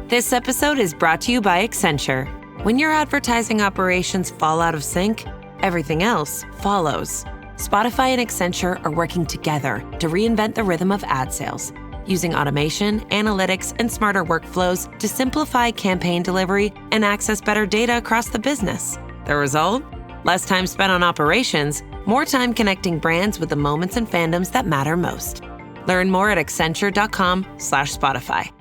This episode is brought to you by Accenture. When your advertising operations fall out of sync, everything else follows. Spotify and Accenture are working together to reinvent the rhythm of ad sales, using automation, analytics, and smarter workflows to simplify campaign delivery and access better data across the business. The result? Less time spent on operations, more time connecting brands with the moments and fandoms that matter most. Learn more at accenture.com/Spotify.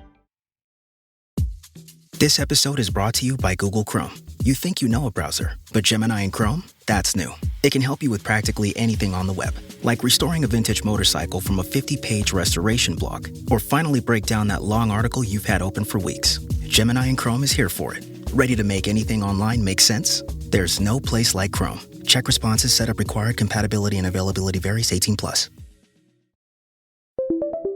This episode is brought to you by Google Chrome. You think you know a browser, but Gemini and Chrome? That's new. It can help you with practically anything on the web, like restoring a vintage motorcycle from a 50-page restoration blog, or finally break down that long article you've had open for weeks. Gemini and Chrome is here for it. Ready to make anything online make sense? There's no place like Chrome. Check responses, setup required, compatibility and availability varies, 18+.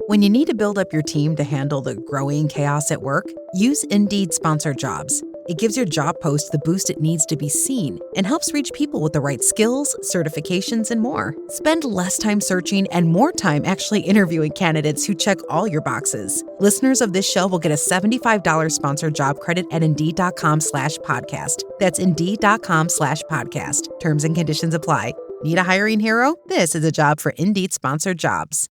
When you need to build up your team to handle the growing chaos at work, use Indeed Sponsored Jobs. It gives your job post the boost it needs to be seen and helps reach people with the right skills, certifications, and more. Spend less time searching and more time actually interviewing candidates who check all your boxes. Listeners of this show will get a $75 sponsored job credit at Indeed.com/podcast. That's Indeed.com/podcast. Terms and conditions apply. Need a hiring hero? This is a job for Indeed Sponsored Jobs.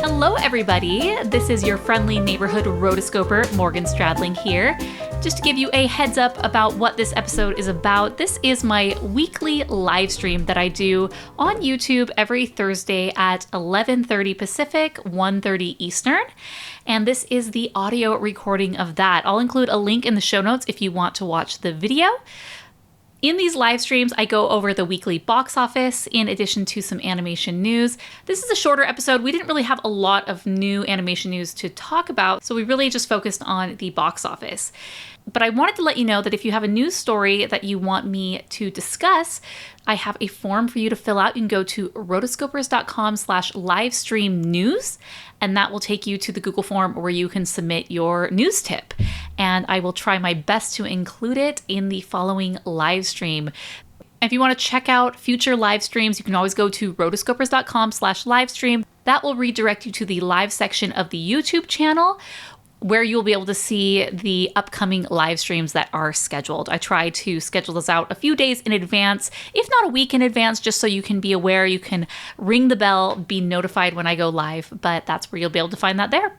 Hello, everybody. This is your friendly neighborhood rotoscoper, Morgan Stradling here. Just to give you a heads up about what this episode is about, this is my weekly live stream that I do on YouTube every Thursday at 11:30 Pacific, 1:30 Eastern. And this is the audio recording of that. I'll include a link in the show notes if you want to watch the video. In these live streams, I go over the weekly box office in addition to some animation news. This is a shorter episode. We didn't really have a lot of new animation news to talk about, so we really just focused on the box office. But I wanted to let you know that if you have a news story that you want me to discuss, I have a form for you to fill out. You can go to rotoscopers.com/livestream-news, and that will take you to the Google form where you can submit your news tip. And I will try my best to include it in the following live stream. If you want to check out future live streams, you can always go to rotoscopers.com/livestream. That will redirect you to the live section of the YouTube channel, where you'll be able to see the upcoming live streams that are scheduled. I try to schedule this out a few days in advance, if not a week in advance, just so you can be aware. You can ring the bell, be notified when I go live, but that's where you'll be able to find that there.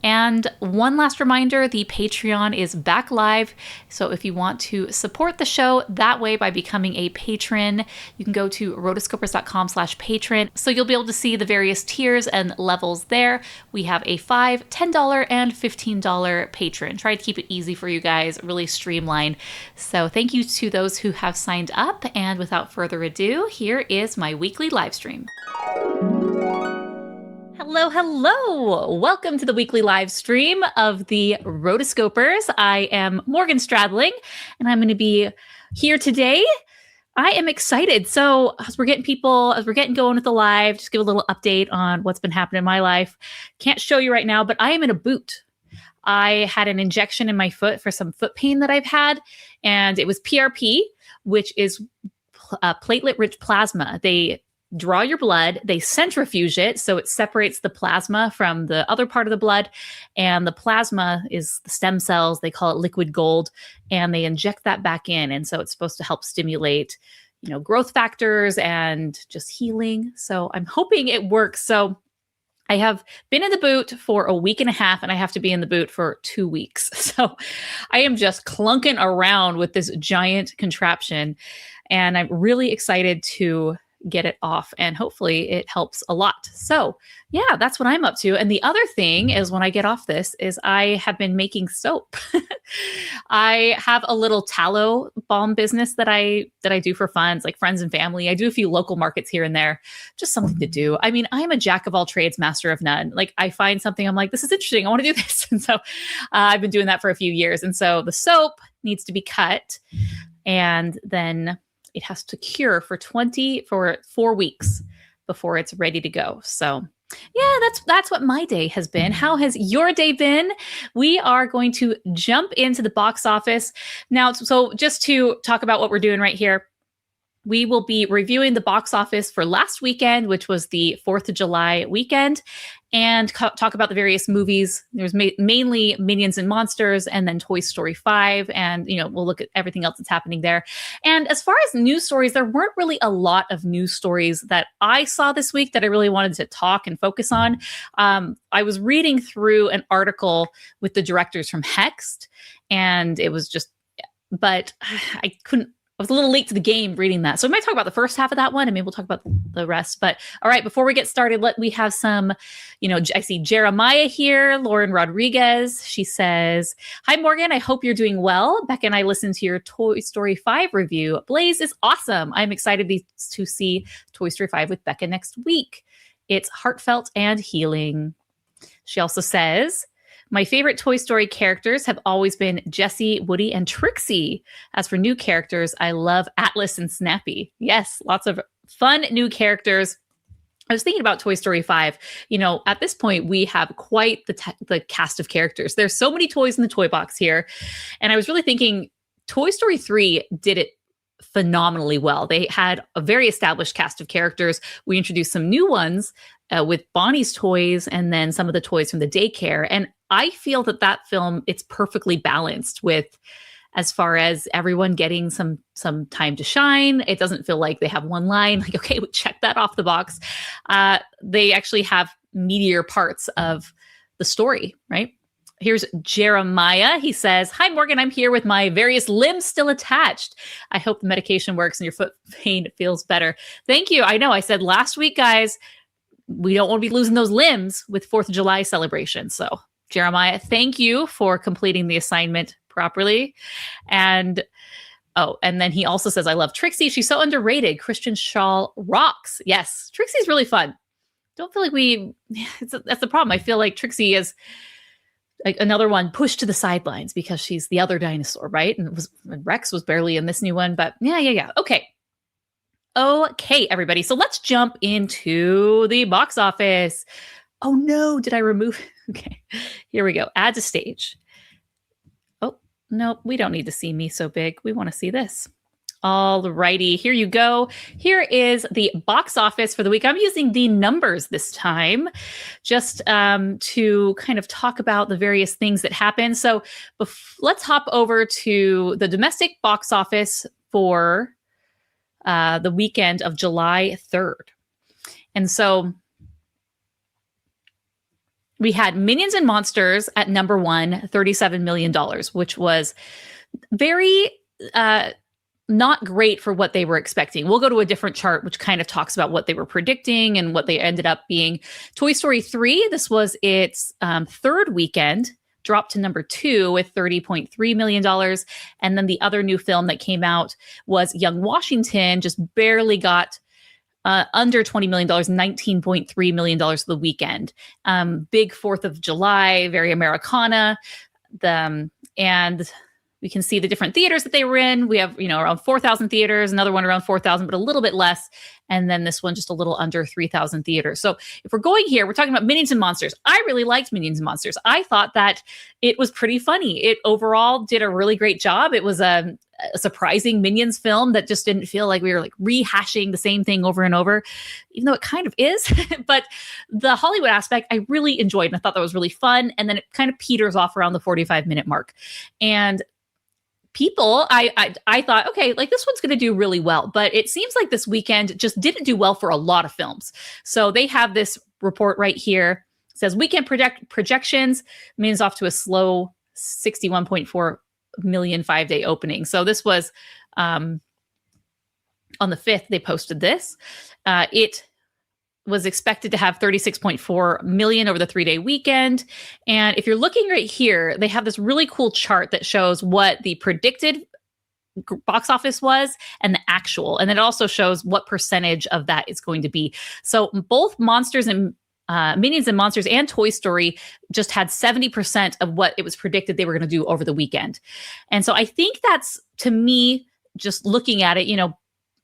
And one last reminder, the Patreon is back live. So if you want to support the show that way by becoming a patron, you can go to rotoscopers.com/patron. So you'll be able to see the various tiers and levels there. We have a $5, $10, and $15 patron. Try to keep it easy for you guys, really streamlined. So thank you to those who have signed up. And without further ado, here is my weekly live stream. Hello, hello. Welcome to the weekly live stream of the Rotoscopers. I am Morgan Stradling, and I'm going to be here today. I am excited. So as we're getting going with the live, just give a little update on what's been happening in my life. Can't show you right now, but I am in a boot. I had an injection in my foot for some foot pain that I've had, and it was PRP, which is platelet-rich plasma. They draw your blood, they centrifuge it, so it separates the plasma from the other part of the blood, and the plasma is the stem cells. They call it liquid gold, and they inject that back in, and so it's supposed to help stimulate, growth factors and just healing. So I'm hoping it works. So I have been in the boot for a week and a half, and I have to be in the boot for 2 weeks. So I am just clunking around with this giant contraption, and I'm really excited to get it off, and hopefully it helps a lot. So yeah, that's what I'm up to. And the other thing is, when I get off this, is I have been making soap. I have a little tallow balm business that I do for fun, like friends and family. I do a few local markets here and there, just something to do. I mean, I'm a jack of all trades, master of none. Like, I find something, I'm like, this is interesting, I want to do this. And so I've been doing that for a few years. And so the soap needs to be cut, and then it has to cure for 4 weeks before it's ready to go. So yeah, that's what my day has been. How has your day been? We are going to jump into the box office now. So just to talk about what we're doing right here, we will be reviewing the box office for last weekend, which was the 4th of July weekend, and talk about the various movies. There's mainly Minions and Monsters, and then Toy Story 5. And, we'll look at everything else that's happening there. And as far as news stories, there weren't really a lot of news stories that I saw this week that I really wanted to talk and focus on. I was reading through an article with the directors from Hexed, and it was just, but I was a little late to the game reading that. So we might talk about the first half of that one, and maybe we'll talk about the rest. But all right, before we get started, we have some, I see Jeremiah here, Lauren Rodriguez. She says, "Hi, Morgan. I hope you're doing well. Becca and I listened to your Toy Story 5 review. Blaze is awesome. I'm excited to see Toy Story 5 with Becca next week. It's heartfelt and healing." She also says, "My favorite Toy Story characters have always been Jessie, Woody, and Trixie. As for new characters, I love Atlas and Snappy." Yes, lots of fun new characters. I was thinking about Toy Story 5. At this point, we have quite the cast of characters. There's so many toys in the toy box here. And I was really thinking Toy Story 3 did it phenomenally well. They had a very established cast of characters. We introduced some new ones with Bonnie's toys and then some of the toys from the daycare. And I feel that film, it's perfectly balanced with as far as everyone getting some time to shine. It doesn't feel like they have one line, like, okay, we check that off the box. They actually have meatier parts of the story, right? Here's Jeremiah. He says, "Hi, Morgan. I'm here with my various limbs still attached. I hope the medication works and your foot pain feels better." Thank you. I know I said last week, guys, we don't want to be losing those limbs with 4th of July celebrations. So Jeremiah, thank you for completing the assignment properly. And then he also says, "I love Trixie. She's so underrated. Christian Shaw rocks." Yes, Trixie's really fun. Don't feel like that's the problem. I feel like Trixie is like another one pushed to the sidelines because she's the other dinosaur, right? And Rex was barely in this new one, but yeah. Okay, everybody. So let's jump into the box office. Oh no, did I remove? Okay, here we go. Add to stage. Oh, no, we don't need to see me so big. We want to see this. All righty, here you go. Here is the box office for the week. I'm using the numbers this time just to kind of talk about the various things that happen. So let's hop over to the domestic box office for the weekend of July 3rd. And so we had Minions and Monsters at number one, $37 million, which was very not great for what they were expecting. We'll go to a different chart, which kind of talks about what they were predicting and what they ended up being. Toy Story 3, this was its third weekend, dropped to number 2 with $30.3 million. And then the other new film that came out was Young Washington, just barely got under $20 million, $19.3 million for the weekend. Big 4th of July, very Americana. And we can see the different theaters that they were in. We have, around 4,000 theaters, another one around 4,000, but a little bit less. And then this one just a little under 3,000 theaters. So if we're going here, we're talking about Minions and Monsters. I really liked Minions and Monsters. I thought that it was pretty funny. It overall did a really great job. It was a surprising Minions film that just didn't feel like we were like rehashing the same thing over and over, even though it kind of is. But the Hollywood aspect, I really enjoyed, and I thought that was really fun. And then it kind of peters off around the 45-minute mark. And people, I thought, okay, like this one's going to do really well, but it seems like this weekend just didn't do well for a lot of films. So they have this report right here. It says weekend projections means off to a slow 61.4 million 5-day opening. So this was on the 5th, they posted this. It was expected to have 36.4 million over the 3-day weekend. And if you're looking right here, they have this really cool chart that shows what the predicted box office was and the actual. And then it also shows what percentage of that is going to be. So both Monsters and Minions and Monsters and Toy Story just had 70% of what it was predicted they were going to do over the weekend. And so I think that's, to me, just looking at it,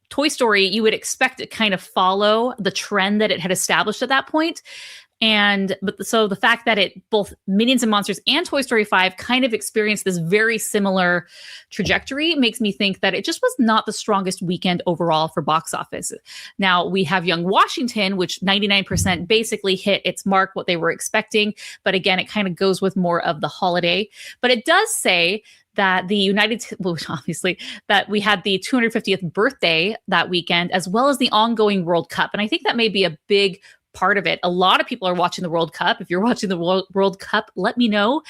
Toy Story, you would expect it kind of follow the trend that it had established at that point. So the fact that both Minions and Monsters and Toy Story 5 kind of experienced this very similar trajectory makes me think that it just was not the strongest weekend overall for box office. Now we have Young Washington, which 99% basically hit its mark, what they were expecting. But again, it kind of goes with more of the holiday. But it does say that obviously that we had the 250th birthday that weekend, as well as the ongoing World Cup. And I think that may be a big part of it. A lot of people are watching the World Cup. If you're watching the World Cup, let me know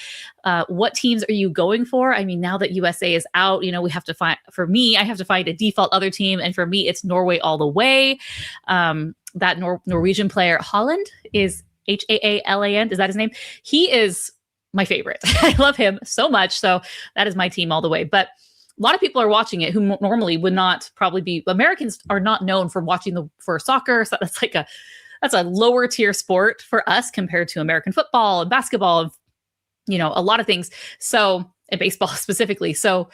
what teams are you going for. I mean, now that USA is out, we have to find, for me, I have to find a default other team. And for me, it's Norway all the way. That Norwegian player, Holland, is Haaland. Is that his name? He is my favorite. I love him so much. So that is my team all the way. But a lot of people are watching it who normally would not probably be. Americans are not known for watching for soccer. So that's a lower tier sport for us compared to American football and basketball and, a lot of things. So, and baseball specifically. So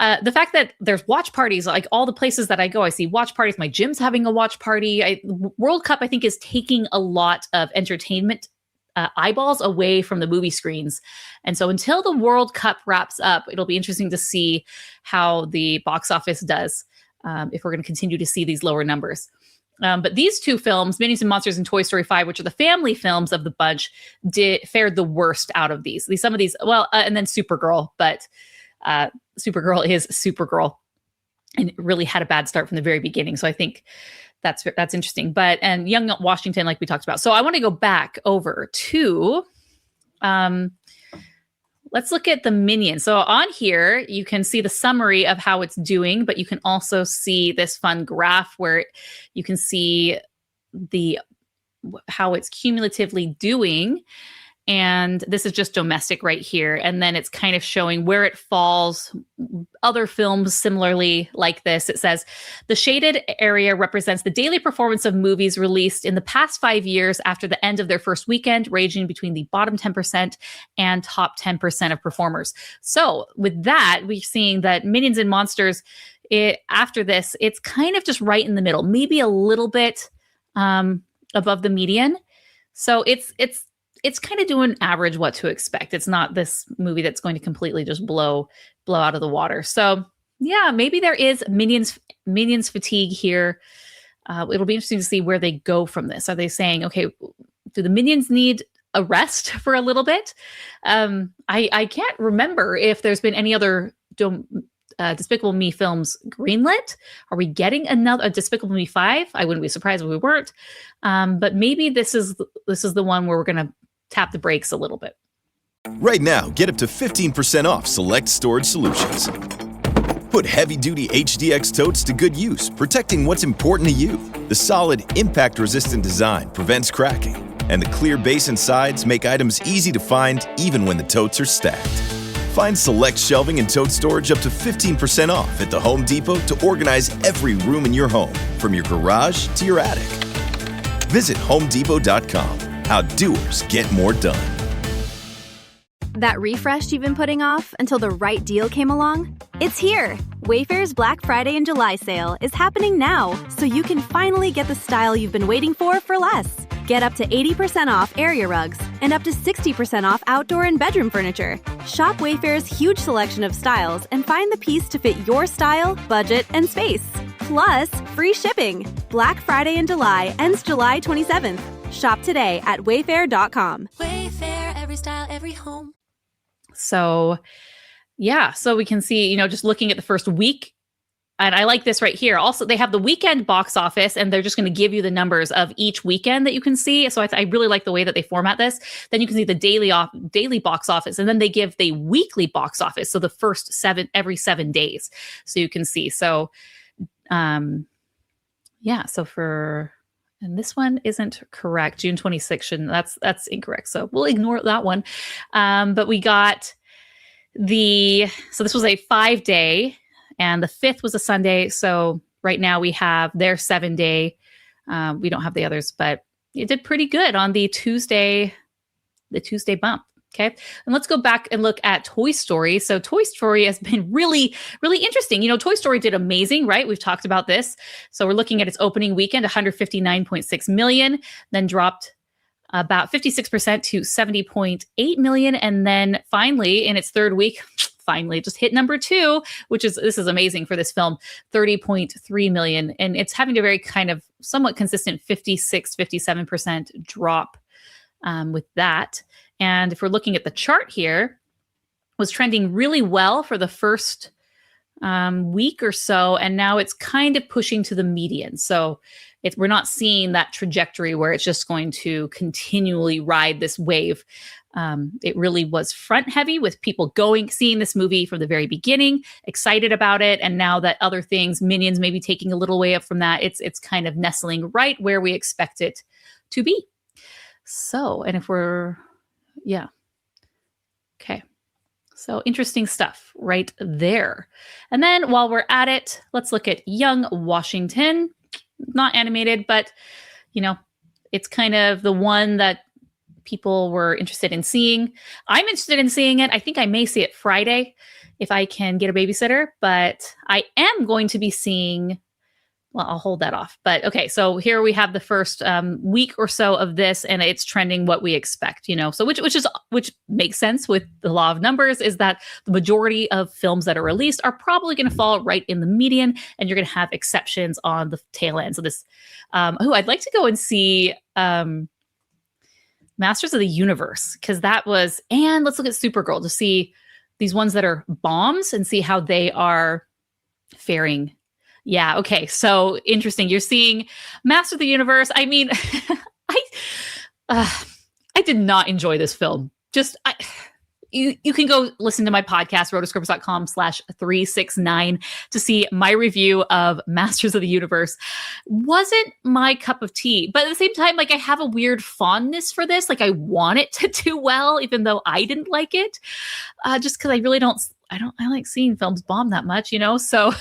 the fact that there's watch parties, like all the places that I go, I see watch parties. My gym's having a watch party. World Cup, I think, is taking a lot of entertainment eyeballs away from the movie screens. And so until the World Cup wraps up, it'll be interesting to see how the box office does, if we're going to continue to see these lower numbers. But these two films, Minions and Monsters and Toy Story 5, which are the family films of the bunch, fared the worst out of these. Some of these, and then Supergirl, but Supergirl is Supergirl and really had a bad start from the very beginning. So I think that's interesting. And Young Washington, like we talked about. So I want to go back over to, let's look at the Minions. So on here, you can see the summary of how it's doing, but you can also see this fun graph where you can see how it's cumulatively doing. And this is just domestic right here. And then it's kind of showing where it falls. Other films similarly like this. It says the shaded area represents the daily performance of movies released in the past 5 years after the end of their first weekend, ranging between the bottom 10% and top 10% of performers. So with that, we're seeing that Minions and Monsters, after this, it's kind of just right in the middle, maybe a little bit above the median. So it's kind of doing average what to expect. It's not this movie that's going to completely just blow out of the water. So yeah, maybe there is Minions fatigue here. It'll be interesting to see where they go from this. Are they saying, okay, do the Minions need a rest for a little bit? I can't remember if there's been any other Despicable Me films greenlit. Are we getting a Despicable Me 5? I wouldn't be surprised if we weren't. But maybe this is the one where we're going to tap the brakes a little bit. Right now, get up to 15% off select storage solutions. Put heavy-duty HDX totes to good use, protecting what's important to you. The solid, impact-resistant design prevents cracking, and the clear base and sides make items easy to find even when the totes are stacked. Find select shelving and tote storage up to 15% off at the Home Depot to organize every room in your home, from your garage to your attic. Visit HomeDepot.com. How doers get more done. That refresh you've been putting off until the right deal came along? It's here! Wayfair's Black Friday and July sale is happening now, so you can finally get the style you've been waiting for less. Get up to 80% off area rugs and up to 60% off outdoor and bedroom furniture. Shop Wayfair's huge selection of styles and find the piece to fit your style, budget, and space. Plus, free shipping. Black Friday in July ends July 27th. Shop today at wayfair.com. Wayfair, every style, every home. So, yeah, so we can see, just looking at the first week, and I like this right here. Also, they have the weekend box office, and they're just going to give you the numbers of each weekend that you can see. So I really like the way that they format this. Then you can see the daily box office, and then they give the weekly box office. So the first every 7 days. So you can see. So, yeah, so and this one isn't correct. June 26th, that's incorrect. So we'll ignore that one. But we got so this was a 5-day, and the 5th was a Sunday. So right now we have their 7-day. We don't have the others, but it did pretty good on the Tuesday bump. Okay. And let's go back and look at Toy Story. So Toy Story has been really, really interesting. Toy Story did amazing, right? We've talked about this. So we're looking at its opening weekend, 159.6 million, then dropped about 56% to 70.8 million. And then finally, in its third week, finally just hit number 2, this is amazing for this film, 30.3 million. And it's having a very kind of somewhat consistent 57% drop with that. And if we're looking at the chart here, was trending really well for the first week or so, and now it's kind of pushing to the median. So we're not seeing that trajectory where it's just going to continually ride this wave. It really was front heavy with people seeing this movie from the very beginning, excited about it. And now that other things, Minions maybe taking a little way up from that, it's kind of nestling right where we expect it to be. So, and okay. So interesting stuff right there. And then while we're at it, let's look at Young Washington. Not animated, but, it's kind of the one that people were interested in seeing. I'm interested in seeing it. I think I may see it Friday if I can get a babysitter, but I am going to be seeing, well, I'll hold that off. But okay, so here we have the first week or so of this, and it's trending what we expect, so which makes sense with the law of numbers, is that the majority of films that are released are probably going to fall right in the median, and you're going to have exceptions on the tail end. So this, I'd like to go and see Masters of the Universe, because and let's look at Supergirl to see these ones that are bombs and see how they are faring. Yeah. Okay. So interesting. You're seeing Master of the Universe. I mean, I did not enjoy this film. You can go listen to my podcast, rotoscopers.com/369 to see my review of Masters of the Universe. Wasn't my cup of tea, but at the same time, I have a weird fondness for this. I want it to do well, even though I didn't like it, just because I really I like seeing films bomb that much, so.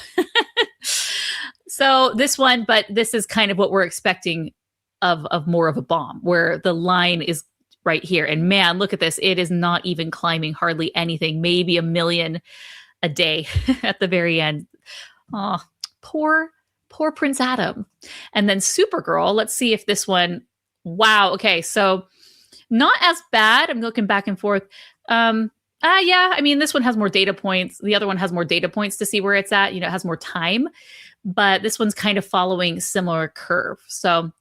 So this one, but this is kind of what we're expecting of more of a bomb, where the line is right here. And man, look at this. It is not even climbing hardly anything, maybe 1 million a day at the very end. Oh, poor Prince Adam. And then Supergirl, let's see if this one, wow. Okay. So not as bad. I'm looking back and forth. Yeah, I mean, this one has more data points. The other one has more data points to see where it's at. It has more time. But this one's kind of following similar curve. So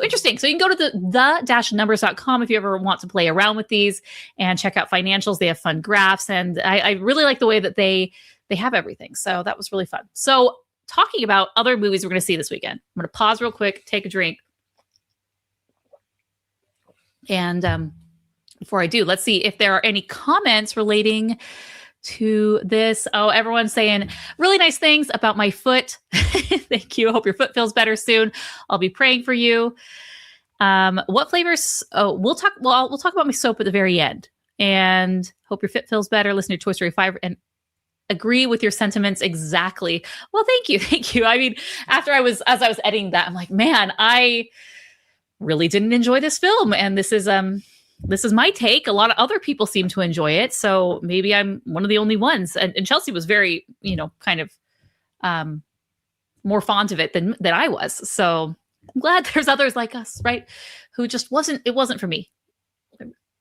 interesting. So you can go to the-numbers.com if you ever want to play around with these and check out financials. They have fun graphs. And I really like the way that they have everything. So that was really fun. So talking about other movies we're going to see this weekend, I'm going to pause real quick, take a drink. And before I do, let's see if there are any comments relating to this. Oh, everyone's saying really nice things about my foot. Thank you. I hope your foot feels better soon. I'll be praying for you. What flavors? Oh, we'll talk about my soap at the very end. And hope your foot feels better. Listen to Toy Story 5 and agree with your sentiments exactly. Well, thank you. Thank you. I mean, as I was editing that, I'm like, man, I really didn't enjoy this film. And this is my take. A lot of other people seem to enjoy it. So maybe I'm one of the only ones. And Chelsea was very, kind of more fond of it than I was. So I'm glad there's others like us, right? Who just it wasn't for me.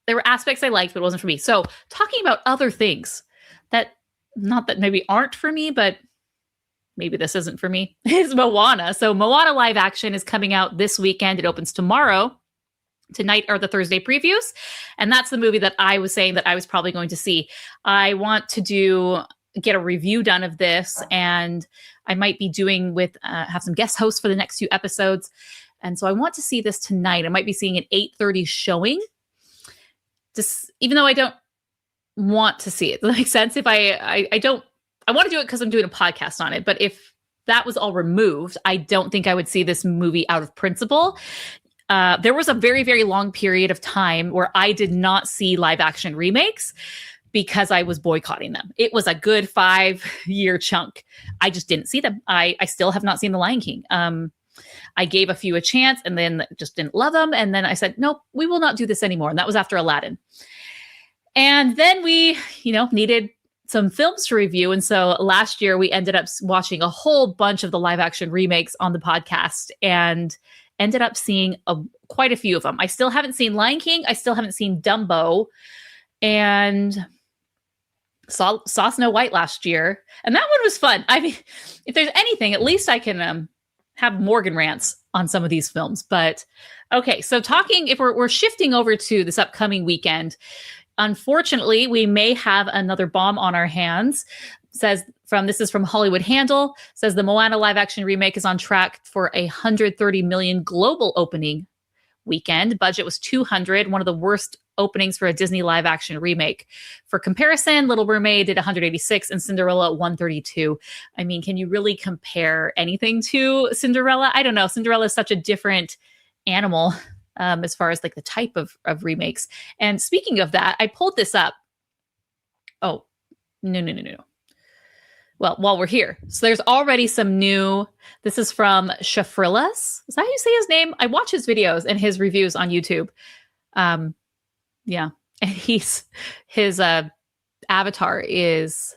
There were aspects I liked, but it wasn't for me. So talking about other things that, not that maybe aren't for me, but maybe this isn't for me, is Moana. So Moana live action is coming out this weekend. It opens tomorrow. Tonight are the Thursday previews. And that's the movie that I was saying that I was probably going to see. I want to get a review done of this, and I might be doing have some guest hosts for the next few episodes. And so I want to see this tonight. I might be seeing an 8:30 showing. Just, even though I don't want to see it. Does that make sense? If I want to do it because I'm doing a podcast on it. But if that was all removed, I don't think I would see this movie out of principle. There was a very, very long period of time where I did not see live action remakes because I was boycotting them. It was a good 5-year chunk. I just didn't see them. I still have not seen The Lion King. I gave a few a chance and then just didn't love them. And then I said, nope, we will not do this anymore. And that was after Aladdin. And then we, needed some films to review. And so last year we ended up watching a whole bunch of the live action remakes on the podcast and ended up seeing quite a few of them. I still haven't seen Lion King. I still haven't seen Dumbo, and saw Snow White last year. And that one was fun. I mean, if there's anything, at least I can have Morgan rants on some of these films. But okay, so if we're shifting over to this upcoming weekend, unfortunately, we may have another bomb on our hands. This is from Hollywood Handle, says the Moana live action remake is on track for a $130 million global opening weekend. Budget was $200, one of the worst openings for a Disney live action remake. For comparison, Little Mermaid did $186 and Cinderella $132. I mean, can you really compare anything to Cinderella? I don't know. Cinderella is such a different animal as far as like the type of remakes. And speaking of that, I pulled this up. Oh, no. Well, while we're here, so there's already some new, this is from Shafrillas. Is that how you say his name? I watch his videos and his reviews on YouTube. Yeah. And his avatar is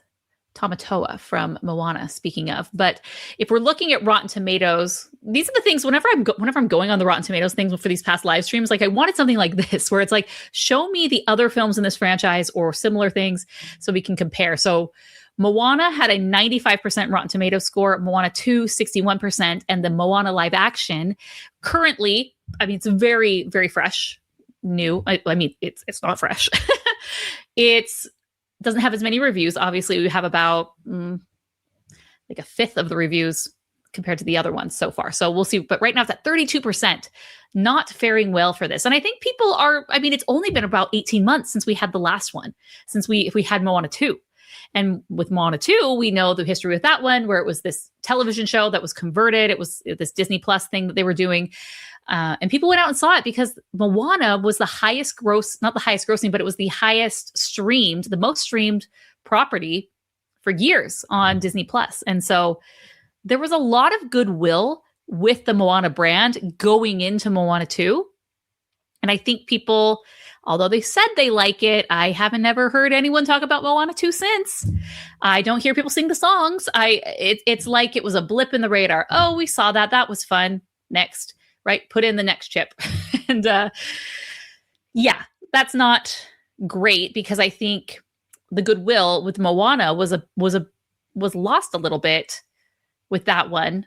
Tamatoa from Moana, speaking of. But if we're looking at Rotten Tomatoes, these are the things, whenever I'm going on the Rotten Tomatoes things for these past live streams, like I wanted something like this, where it's like, show me the other films in this franchise or similar things so we can compare. So Moana had a 95% Rotten Tomatoes score, Moana 2, 61%, and the Moana live action currently, I mean, it's very, very fresh, new. I mean, it's not fresh. It doesn't have as many reviews. Obviously, we have about like a fifth of the reviews compared to the other ones so far. So we'll see. But right now it's at 32%, not faring well for this. And I think people are, I mean, it's only been about 18 months since we had the last one, since we had Moana 2. And with Moana 2, we know the history with that one, where it was this television show that was converted. It was this Disney Plus thing that they were doing. And people went out and saw it because Moana was the highest not the highest grossing, but it was the highest streamed, the most streamed property for years on Disney Plus. And so there was a lot of goodwill with the Moana brand going into Moana 2. And I think people, although they said they like it, I haven't never heard anyone talk about Moana 2 since. I don't hear people sing the songs. It's like it was a blip in the radar. Oh, we saw that. That was fun. Next, right? Put in the next chip. And yeah, that's not great because I think the goodwill with Moana was lost a little bit with that one.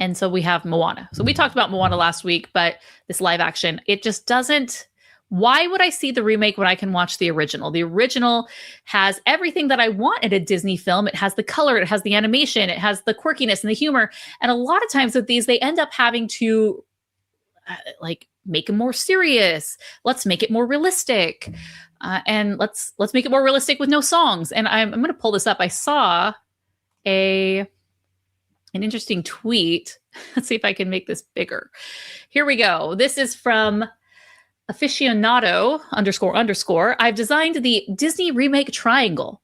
And so we have Moana. So we talked about Moana last week, but this live action, it just doesn't. Why would I see the remake when I can watch the original? The original has everything that I want in a Disney film. It has the color, it has the animation, it has the quirkiness and the humor. And a lot of times with these, they end up having to like make them more serious. Let's make it more realistic. And let's make it more realistic with no songs. And I'm going to pull this up. I saw an interesting tweet. Let's see if I can make this bigger. Here we go. This is from aficionado __. I've designed the Disney remake triangle.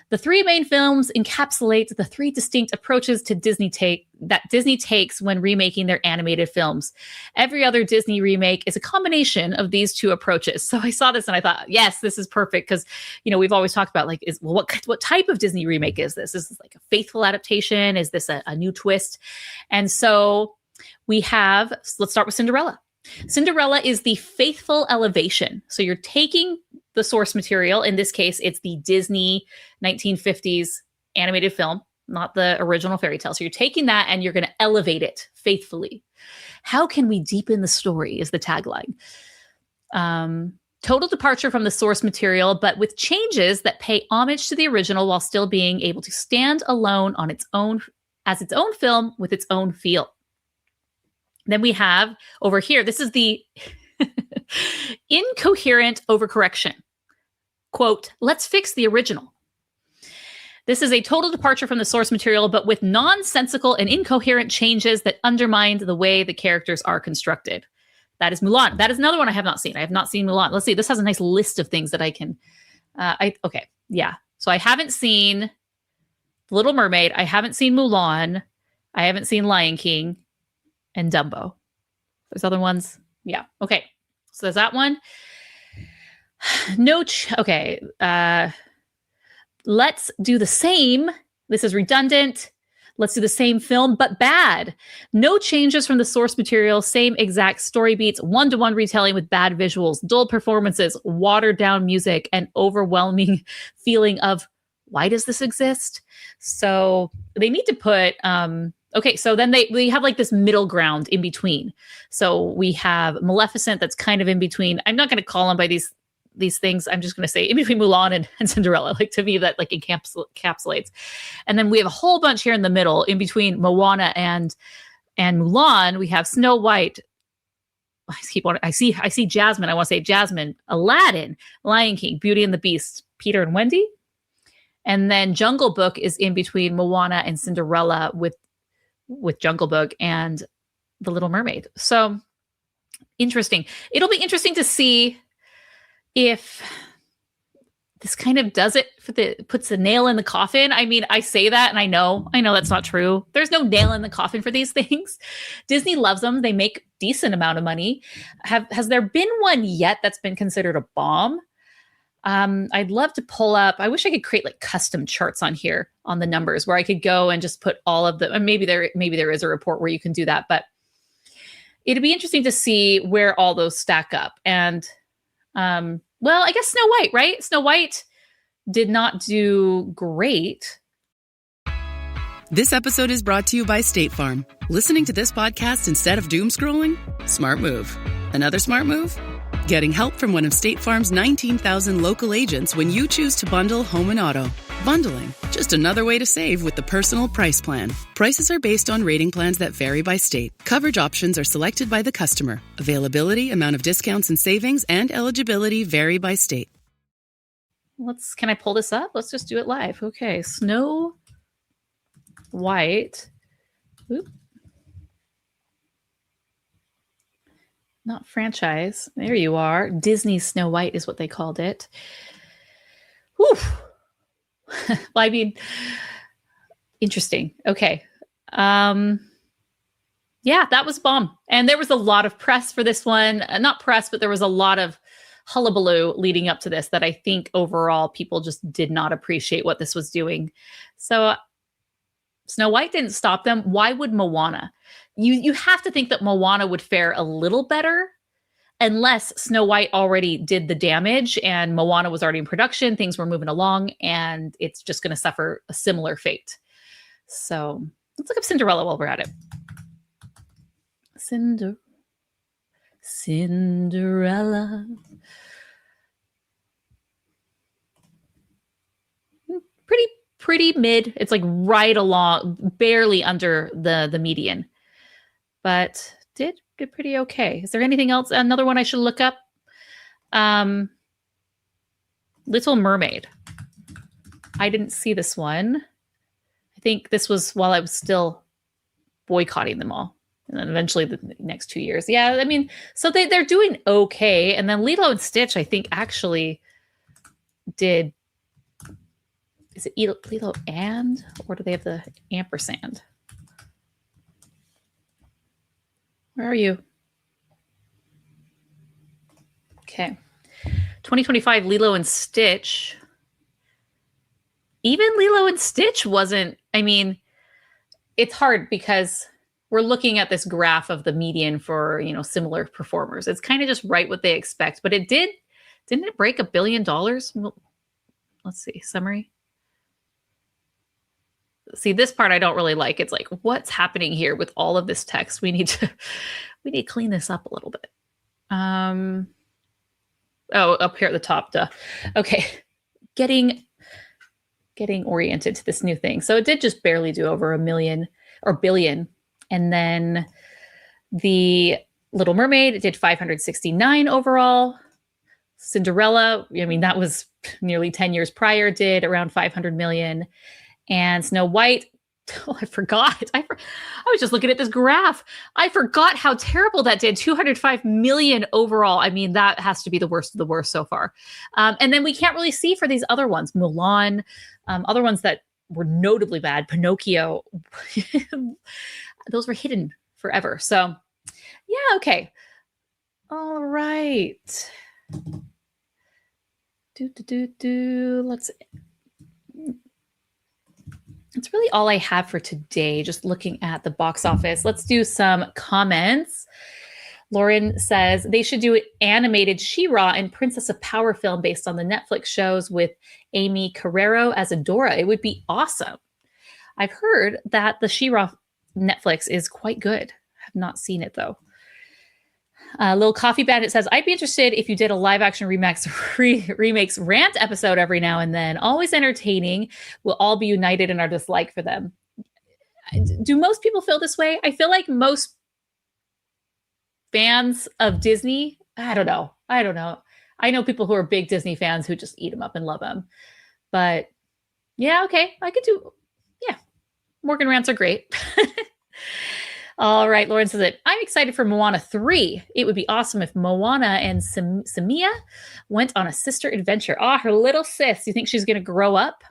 The three main films encapsulate the three distinct approaches to Disney takes when remaking their animated films. Every other Disney remake is a combination of these two approaches. So I saw this and I thought, yes, this is perfect because, you know, we've always talked about like, what type of Disney remake is this? Is this like a faithful adaptation? Is this a new twist? And so let's start with Cinderella. Cinderella is the faithful elevation. So you're taking the source material. In this case, it's the Disney 1950s animated film, not the original fairy tale. So you're taking that and you're going to elevate it faithfully. How can we deepen the story is the tagline. Total departure from the source material, but with changes that pay homage to the original while still being able to stand alone on its own as its own film with its own feel. Then we have over here, this is the incoherent overcorrection. Quote, let's fix the original. This is a total departure from the source material, but with nonsensical and incoherent changes that undermine the way the characters are constructed. That is Mulan. That is another one I have not seen. I have not seen Mulan. Let's see. This has a nice list of things that I can. Okay. Yeah. So I haven't seen Little Mermaid. I haven't seen Mulan. I haven't seen Lion King and Dumbo. There's other ones. Yeah. Okay. So there's that one. Okay. Let's do the same. This is redundant. Let's do the same film, but bad. No changes from the source material, same exact story beats, one-to-one retelling with bad visuals, dull performances, watered down music, and overwhelming feeling of, why does this exist? So they need to put, okay, so then they have like this middle ground in between. So we have Maleficent that's kind of in between. I'm not going to call them by these things. I'm just going to say in between Mulan and Cinderella. Like, to me, that like encapsulates. And then we have a whole bunch here in the middle in between Moana and Mulan. We have Snow White. I see Jasmine. I want to say Jasmine, Aladdin, Lion King, Beauty and the Beast, Peter and Wendy. And then Jungle Book is in between Moana and Cinderella with Jungle Book and The Little Mermaid. So interesting. It'll be interesting to see if this kind of does it puts a nail in the coffin. I mean, I say that and I know that's not true. There's no nail in the coffin for these things. Disney loves them. They make decent amount of money. Has there been one yet that's been considered a bomb? I'd love to pull up. I wish I could create like custom charts on here on the numbers where I could go and just put all of them. And maybe there is a report where you can do that, but it'd be interesting to see where all those stack up. And, well, I guess Snow White, right? Snow White did not do great. This episode is brought to you by State Farm. Listening to this podcast instead of doom scrolling? Smart move. Another smart move? Getting help from one of State Farm's 19,000 local agents when you choose to bundle home and auto. Bundling, just another way to save with the Personal Price Plan. Prices are based on rating plans that vary by state. Coverage options are selected by the customer. Availability, amount of discounts and savings, and eligibility vary by state. Can I pull this up? Let's just do it live. Okay, Snow White. Oop. Not franchise. There you are. Disney's Snow White is what they called it. Whew. Well, I mean, interesting. Okay. Yeah, that was a bomb. And there was a lot of press for this one. Not press, but there was a lot of hullabaloo leading up to this that I think overall people just did not appreciate what this was doing. So Snow White didn't stop them. Why would Moana? You have to think that Moana would fare a little better unless Snow White already did the damage and Moana was already in production, things were moving along, and it's just going to suffer a similar fate. So let's look up Cinderella while we're at it. Cinderella. Pretty mid. It's like right along, barely under the median. But did pretty okay. Is there anything else? Another one I should look up? Little Mermaid. I didn't see this one. I think this was while I was still boycotting them all. And then eventually the next 2 years. Yeah, I mean, so they're doing okay. And then Lilo and Stitch, I think, actually did. Is it Lilo and? Or do they have the ampersand? Where are you? Okay. 2025 Lilo and Stitch. Even Lilo and Stitch wasn't, I mean, it's hard because we're looking at this graph of the median for, similar performers. It's kind of just right what they expect, but didn't it break $1 billion? Well, let's see, summary. See, this part I don't really like. It's like, what's happening here with all of this text? We need to clean this up a little bit. Oh, up here at the top, duh. Okay. Getting oriented to this new thing. So it did just barely do over 1 million or billion. And then the Little Mermaid, it did 569 overall. Cinderella, I mean, that was nearly 10 years prior, did around 500 million. And Snow White, oh, I forgot. I was just looking at this graph. I forgot how terrible that did. 205 million overall. I mean, that has to be the worst of the worst so far. And then we can't really see for these other ones. Mulan, other ones that were notably bad. Pinocchio, those were hidden forever. So, yeah, okay. All right. Let's That's really all I have for today. Just looking at the box office. Let's do some comments. Lauren says they should do an animated She-Ra and Princess of Power film based on the Netflix shows with Amy Carrero as Adora. It would be awesome. I've heard that the She-Ra Netflix is quite good. I have not seen it though. Little Coffee Bandit says, I'd be interested if you did a live action remakes rant episode every now and then. Always entertaining. We'll all be united in our dislike for them. Do most people feel this way? I feel like most fans of Disney, I don't know. I know people who are big Disney fans who just eat them up and love them. But yeah, okay. Morgan rants are great. All right, Lauren says it. I'm excited for Moana 3. It would be awesome if Moana and Samia went on a sister adventure. Her little sis. You think she's going to grow up?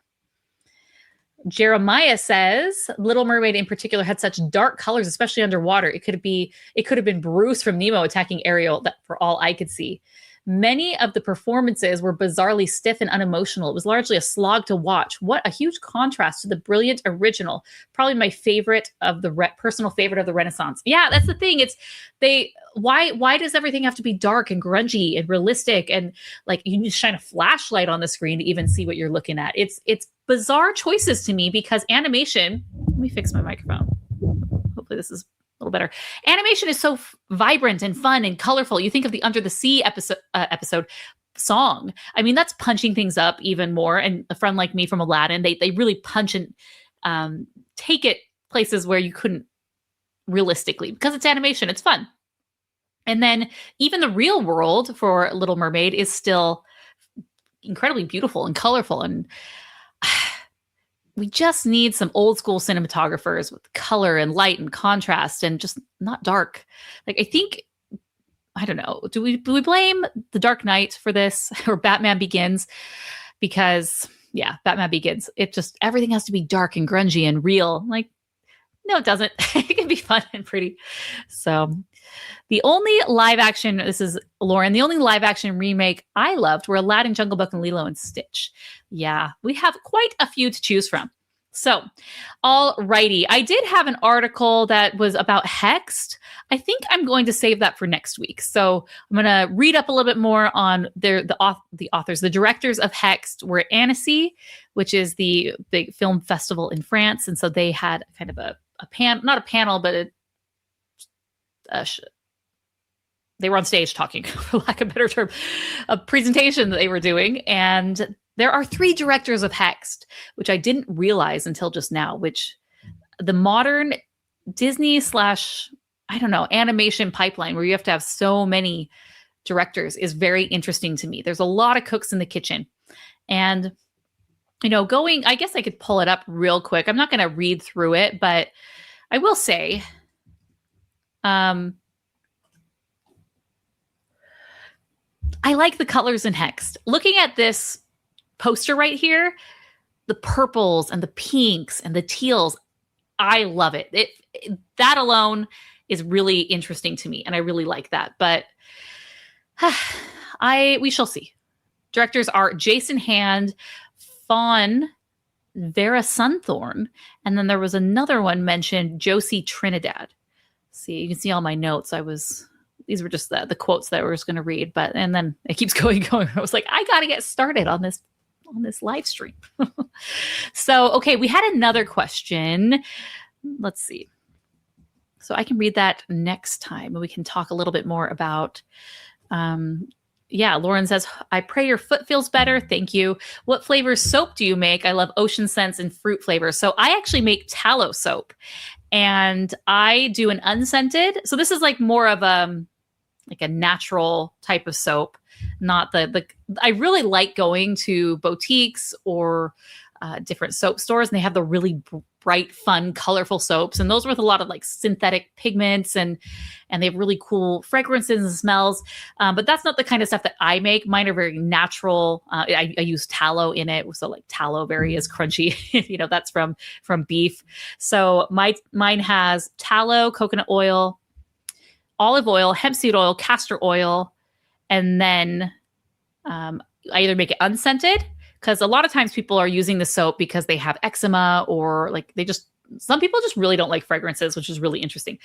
Jeremiah says Little Mermaid in particular had such dark colors, especially underwater. It could have been Bruce from Nemo attacking Ariel, that for all I could see. Many of the performances were bizarrely stiff and unemotional. It was largely a slog to watch. What a huge contrast to the brilliant original. Probably my favorite of the personal favorite of the Renaissance. Yeah, that's the thing. Why does everything have to be dark and grungy and realistic and like you need to shine a flashlight on the screen to even see what you're looking at? It's bizarre choices to me because animation. Let me fix my microphone. Hopefully this is a little better. Animation is so vibrant and fun and colorful. You think of the Under the Sea episode song. I mean, that's punching things up even more. And a friend like me from Aladdin, they really punch and take it places where you couldn't realistically because it's animation. It's fun. And then even the real world for Little Mermaid is still incredibly beautiful and colorful. And we just need some old school cinematographers with color and light and contrast and just not dark. Like, I don't know. Do we blame The Dark Knight for this or Batman Begins? Because yeah, Batman Begins. It just, everything has to be dark and grungy and real. Like, no, it doesn't. It can be fun and pretty. So the only live action, this is Lauren, the only live action remake I loved were Aladdin, Jungle Book, and Lilo and Stitch. Yeah, we have quite a few to choose from. So, all righty. I did have an article that was about Hexed. I think I'm going to save that for next week. So I'm going to read up a little bit more on the authors. The directors of Hexed were at Annecy, which is the big film festival in France. And so they had kind of not a panel, but they were on stage talking, for lack of a better term, a presentation that they were doing. And there are 3 directors of Hexed, which I didn't realize until just now, which the modern Disney / animation pipeline where you have to have so many directors is very interesting to me. There's a lot of cooks in the kitchen. And, I guess I could pull it up real quick. I'm not going to read through it, but I will say, I like the colors in Hexed. Looking at this poster right here, the purples and the pinks and the teals, I love it. That alone is really interesting to me, and I really like that. But we shall see. Directors are Jason Hand, Fawn, Vera Sunthorn, and then there was another one mentioned, Josie Trinidad. See, you can see all my notes. These were just the quotes that I was going to read, and then it keeps going. I was like, I got to get started on this live stream. So, okay, we had another question. Let's see. So I can read that next time and we can talk a little bit more about, Lauren says, I pray your foot feels better. Thank you. What flavor soap do you make? I love ocean scents and fruit flavors. So I actually make tallow soap and I do an unscented. So this is like more of a natural type of soap, not I really like going to boutiques or different soap stores, and they have the really bright, fun, colorful soaps. And those with a lot of like synthetic pigments and they have really cool fragrances and smells. But that's not the kind of stuff that I make. Mine are very natural. I use tallow in it. So like tallow berry is crunchy, that's from beef. So mine has tallow, coconut oil, olive oil, hemp seed oil, castor oil. And then I either make it unscented, because a lot of times people are using the soap because they have eczema or like some people just really don't like fragrances, which is really interesting.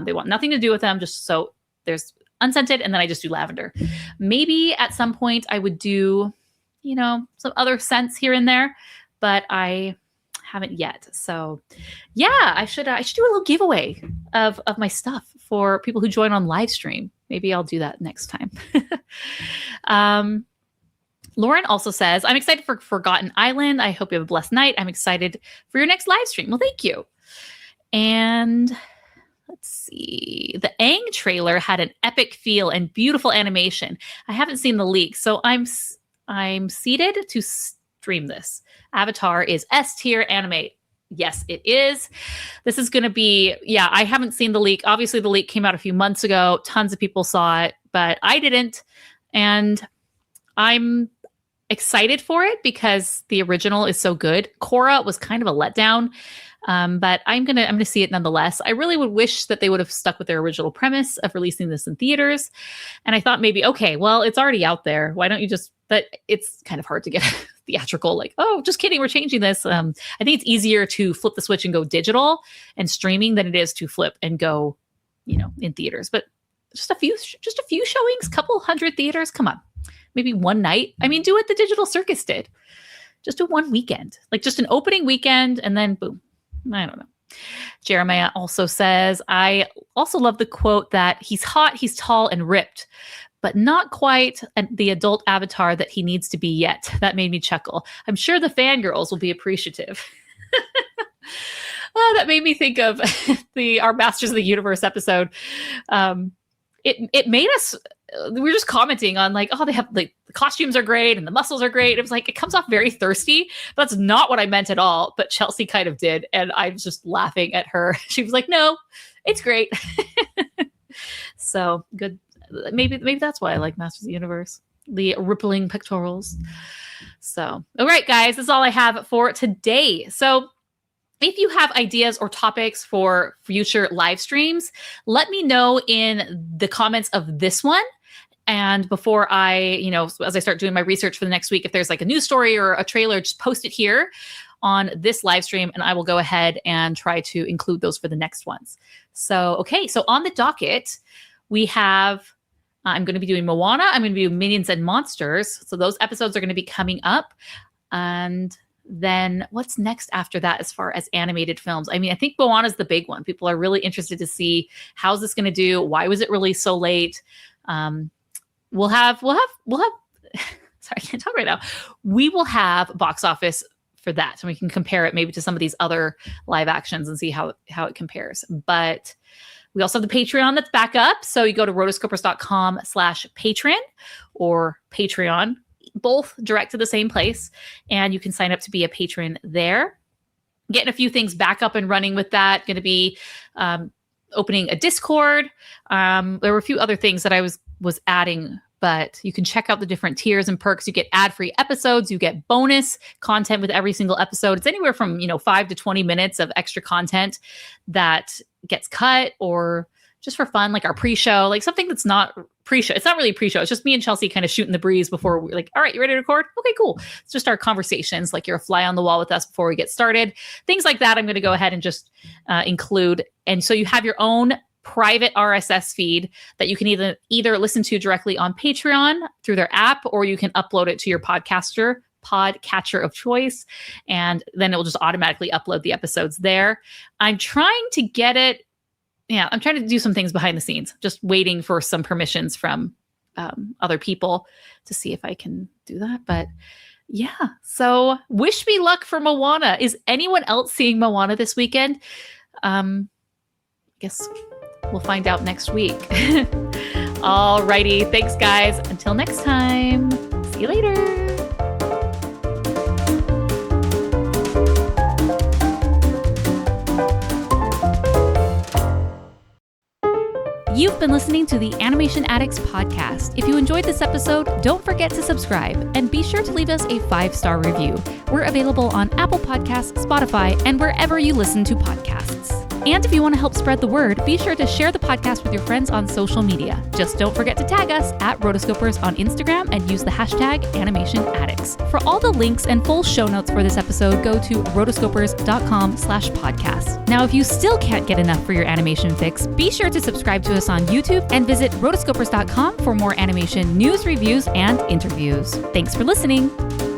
They want nothing to do with them. Just so there's unscented. And then I just do lavender. Maybe at some point I would do, some other scents here and there, but I haven't yet. So yeah, I should do a little giveaway of my stuff for people who join on live stream. Maybe I'll do that next time. Lauren also says, I'm excited for Forgotten Island. I hope you have a blessed night. I'm excited for your next live stream. Well, thank you. And let's see. The Aang trailer had an epic feel and beautiful animation. I haven't seen the leak, so I'm seated to stream this. Avatar is S tier anime. Yes, it is. This is going to be, I haven't seen the leak. Obviously, the leak came out a few months ago. Tons of people saw it, but I didn't. And I'm excited for it because the original is so good. Korra was kind of a letdown, but I'm gonna see it nonetheless. I really would wish that they would have stuck with their original premise of releasing this in theaters. And I thought maybe, okay, well, it's already out there. Why don't you just? But it's kind of hard to get theatrical. Like, oh, just kidding, we're changing this. I think it's easier to flip the switch and go digital and streaming than it is to flip and go, in theaters. But just a few showings, couple hundred theaters. Come on. Maybe one night. I mean, do what the Digital Circus did. Just do one weekend, like just an opening weekend and then boom. I don't know. Jeremiah also says, I also love the quote that he's hot, he's tall and ripped, but not quite the adult avatar that he needs to be yet. That made me chuckle. I'm sure the fangirls will be appreciative. That made me think of our Masters of the Universe episode. It made us, we were just commenting on like, oh, they have like the costumes are great and the muscles are great. It was like, it comes off very thirsty. That's not what I meant at all. But Chelsea kind of did. And I was just laughing at her. She was like, no, it's great. So good. Maybe that's why I like Masters of the Universe, the rippling pectorals. So, all right, guys, that's all I have for today. So if you have ideas or topics for future live streams, let me know in the comments of this one. And before I, as I start doing my research for the next week, if there's like a news story or a trailer, just post it here on this live stream and I will go ahead and try to include those for the next ones. So, okay. So on the docket, we have, I'm going to be doing Moana. I'm going to be doing Minions and Monsters. So those episodes are going to be coming up. And then what's next after that as far as animated films? I mean, I think Moana's the big one. People are really interested to see how's this going to do? Why was it released so late? We'll have sorry, I can't talk right now. We will have box office for that. So we can compare it maybe to some of these other live actions and see how it compares. But we also have the Patreon that's back up. So you go to rotoscopers.com/patron or Patreon, both direct to the same place. And you can sign up to be a patron there. Getting a few things back up and running with that. Going to be opening a Discord. There were a few other things that I was adding, but you can check out the different tiers and perks. You get ad-free episodes. You get bonus content with every single episode. It's anywhere from 5 to 20 minutes of extra content that gets cut, or just for fun, like our pre-show, like something that's not pre-show. It's not really pre-show. It's just me and Chelsea kind of shooting the breeze before we're like, all right, you ready to record? Okay, cool. It's just our conversations. Like you're a fly on the wall with us before we get started. Things like that I'm going to go ahead and just include. And so you have your own private RSS feed that you can either listen to directly on Patreon through their app, or you can upload it to your podcatcher of choice. And then it will just automatically upload the episodes there. I'm trying to get it. Yeah, I'm trying to do some things behind the scenes, just waiting for some permissions from other people to see if I can do that. But yeah, so wish me luck for Moana. Is anyone else seeing Moana this weekend? Guess we'll find out next week. Alrighty, thanks guys. Until next time, see you later. You've been listening to the Animation Addicts podcast. If you enjoyed this episode, don't forget to subscribe and be sure to leave us a 5-star review. We're available on Apple Podcasts, Spotify, and wherever you listen to podcasts. And if you want to help spread the word, be sure to share the podcast with your friends on social media. Just don't forget to tag us at Rotoscopers on Instagram and use the hashtag AnimationAddicts. For all the links and full show notes for this episode, go to rotoscopers.com/podcast. Now, if you still can't get enough for your animation fix, be sure to subscribe to us on YouTube and visit rotoscopers.com for more animation news, reviews, and interviews. Thanks for listening.